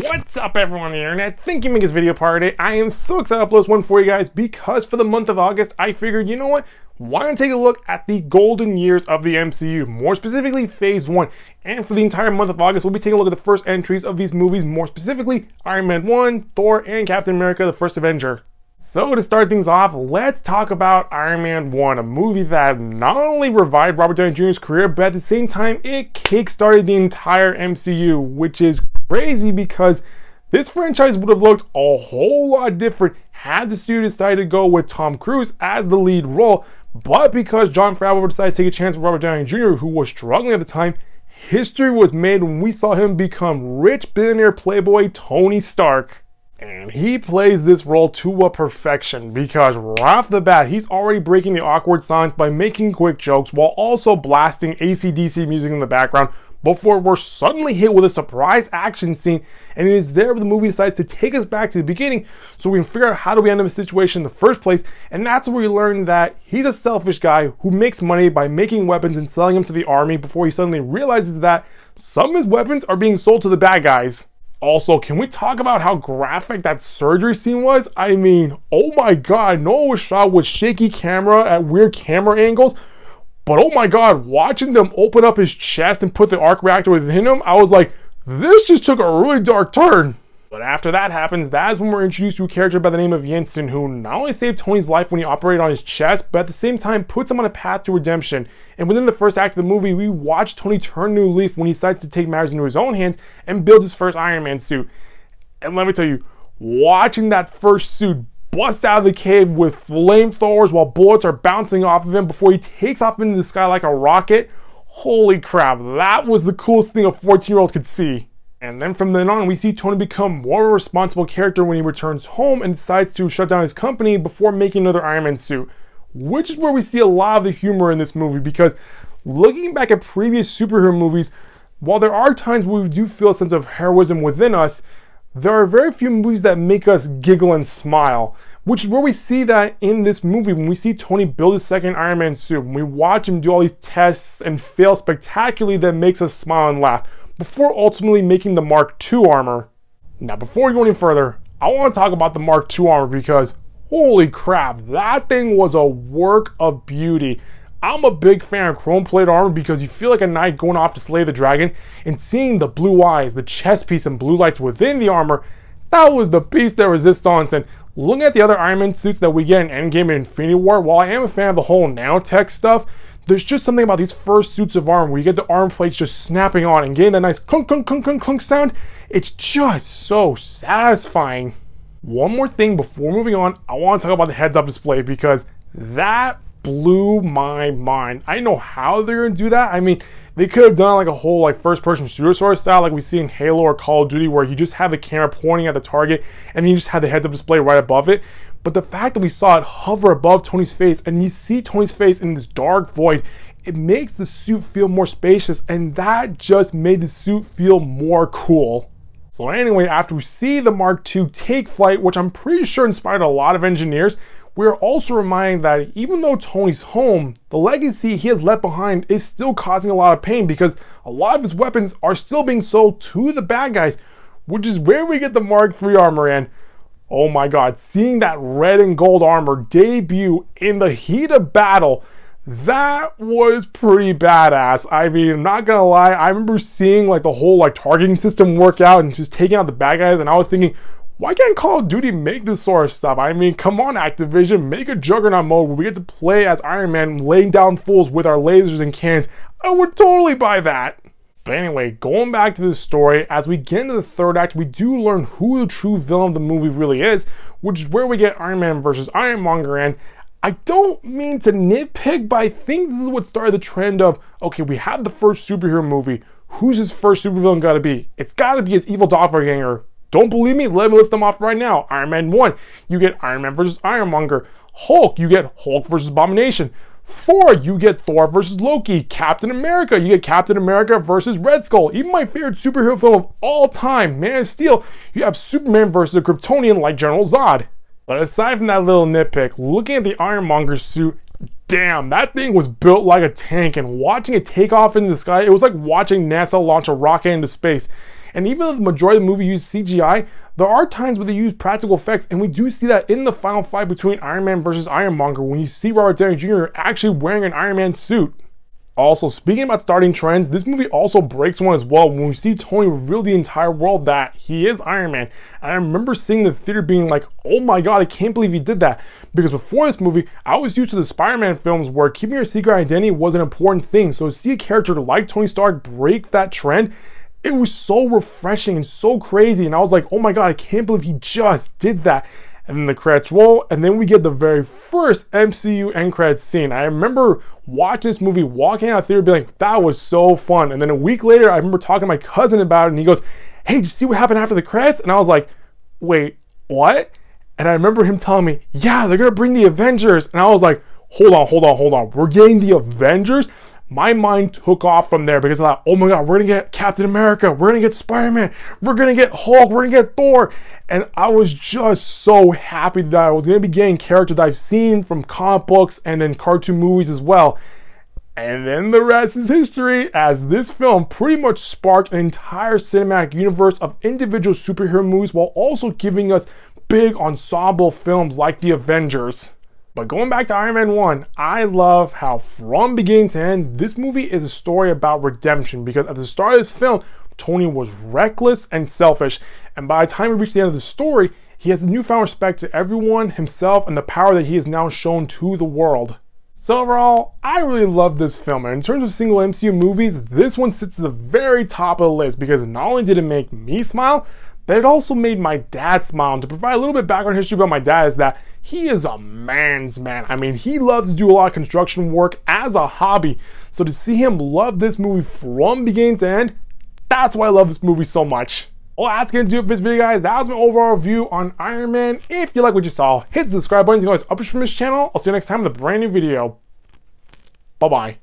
What's up everyone on the internet? Thank you for making this video part of it. I am so excited to upload this one for you guys because for the month of August, I figured, you know what? Why not take a look at the golden years of the MCU, more specifically Phase 1. And for the entire month of August, we'll be taking a look at the first entries of these movies, more specifically Iron Man 1, Thor, and Captain America, the First Avenger. So to start things off, let's talk about Iron Man 1, a movie that not only revived Robert Downey Jr.'s career, but at the same time, it kickstarted the entire MCU, which is crazy because this franchise would have looked a whole lot different had the studio decided to go with Tom Cruise as the lead role, but because Jon Favreau decided to take a chance with Robert Downey Jr., who was struggling at the time, history was made when we saw him become rich billionaire playboy Tony Stark. And he plays this role to a perfection because right off the bat, he's already breaking the awkward silence by making quick jokes while also blasting AC/DC music in the background before we're suddenly hit with a surprise action scene, and it is there where the movie decides to take us back to the beginning so we can figure out how do we end up in a situation in the first place, and that's where we learn that he's a selfish guy who makes money by making weapons and selling them to the army before he suddenly realizes that some of his weapons are being sold to the bad guys. Also, can we talk about how graphic that surgery scene was? I mean, oh my god, Noah was shot with shaky camera at weird camera angles, but oh my god, watching them open up his chest and put the arc reactor within him, I was like, this just took a really dark turn. But after that happens, that is when we're introduced to a character by the name of Yinsen, who not only saved Tony's life when he operated on his chest, but at the same time puts him on a path to redemption. And within the first act of the movie, we watch Tony turn a new leaf when he decides to take matters into his own hands and build his first Iron Man suit. And let me tell you, watching that first suit bust out of the cave with flamethrowers while bullets are bouncing off of him before he takes off into the sky like a rocket, holy crap, that was the coolest thing a 14-year-old could see. And then from then on, we see Tony become more of a responsible character when he returns home and decides to shut down his company before making another Iron Man suit. Which is where we see a lot of the humor in this movie, because looking back at previous superhero movies, while there are times where we do feel a sense of heroism within us, there are very few movies that make us giggle and smile. Which is where we see that in this movie when we see Tony build his second Iron Man suit. When we watch him do all these tests and fail spectacularly, that makes us smile and laugh, before ultimately making the Mark II armor. Now before we go any further, I want to talk about the Mark II armor because holy crap, that thing was a work of beauty. I'm a big fan of chrome plate armor because you feel like a knight going off to slay the dragon, and seeing the blue eyes, the chest piece, and blue lights within the armor, that was the piece de resistance. And looking at the other Iron Man suits that we get in Endgame and Infinity War, while I am a fan of the whole nanotech stuff, there's just something about these first suits of armor where you get the armor plates just snapping on and getting that nice clunk clunk clunk clunk clunk sound. It's just so satisfying. One more thing before moving on, I want to talk about the heads-up display because that blew my mind. I know how they're gonna do that. I mean, they could have done like a whole like first-person shooter sort of style like we see in Halo or Call of Duty, where you just have the camera pointing at the target and you just have the heads-up display right above it. But the fact that we saw it hover above Tony's face and you see Tony's face in this dark void, it makes the suit feel more spacious, and that just made the suit feel more cool. So anyway, after we see the Mark II take flight, which I'm pretty sure inspired a lot of engineers, we're also reminded that even though Tony's home, the legacy he has left behind is still causing a lot of pain because a lot of his weapons are still being sold to the bad guys, which is where we get the Mark III armor in. Oh my god, seeing that red and gold armor debut in the heat of battle, that was pretty badass. I mean, I'm not gonna lie, I remember seeing like the whole like targeting system work out and just taking out the bad guys, and I was thinking, why can't Call of Duty make this sort of stuff? I mean, come on Activision, make a Juggernaut mode where we get to play as Iron Man laying down fools with our lasers and cannons. I would totally buy that. But anyway, going back to the story, as we get into the third act, we do learn who the true villain of the movie really is, which is where we get Iron Man versus Ironmonger. And I don't mean to nitpick, but I think this is what started the trend of, okay, we have the first superhero movie. Who's his first supervillain gotta be? It's gotta be his evil doppelganger. Don't believe me? Let me list them off right now. Iron Man 1, you get Iron Man versus Ironmonger. Hulk, you get Hulk versus Abomination. Thor, you get Thor versus Loki. Captain America, you get Captain America versus Red Skull. Even my favorite superhero film of all time, Man of Steel, you have Superman versus a Kryptonian like General Zod. But aside from that little nitpick, looking at the Ironmonger suit, damn, that thing was built like a tank, and watching it take off into the sky, it was like watching NASA launch a rocket into space. And even though the majority of the movie used CGI, there are times where they use practical effects, and we do see that in the final fight between Iron Man versus Ironmonger when you see Robert Downey Jr. actually wearing an Iron Man suit. Also, speaking about starting trends, this movie also breaks one as well when we see Tony reveal the entire world that he is Iron Man. And I remember seeing the theater being like, oh my god, I can't believe he did that. Because before this movie, I was used to the Spider-Man films where keeping your secret identity was an important thing. So to see a character like Tony Stark break that trend, it was so refreshing and so crazy. And I was like, oh my god, I can't believe he just did that. And then the credits roll, and then we get the very first MCU end credits scene. I remember watching this movie, walking out of the theater, being like, that was so fun. And then a week later, I remember talking to my cousin about it, and he goes, hey, did you see what happened after the credits? And I was like, wait, what? And I remember him telling me, yeah, they're gonna bring the Avengers. And I was like, hold on. We're getting the Avengers? My mind took off from there because I thought, oh my god, we're gonna get Captain America, we're gonna get Spider-Man, we're gonna get Hulk, we're gonna get Thor. And I was just so happy that I was gonna be getting characters that I've seen from comic books and then cartoon movies as well. And then the rest is history, as this film pretty much sparked an entire cinematic universe of individual superhero movies while also giving us big ensemble films like the Avengers. But going back to Iron Man 1, I love how from beginning to end, this movie is a story about redemption, because at the start of this film, Tony was reckless and selfish, and by the time we reach the end of the story, he has a newfound respect to everyone, himself, and the power that he has now shown to the world. So overall, I really love this film, and in terms of single MCU movies, this one sits at the very top of the list because not only did it make me smile, but it also made my dad smile. And to provide a little bit of background history about my dad is that he is a man's man. I mean, he loves to do a lot of construction work as a hobby. So to see him love this movie from beginning to end, that's why I love this movie so much. Well, that's gonna do it for this video, guys. That was my overall review on Iron Man. If you like what you saw, hit the subscribe button. You can always update from this channel. I'll see you next time with a brand new video. Bye-bye.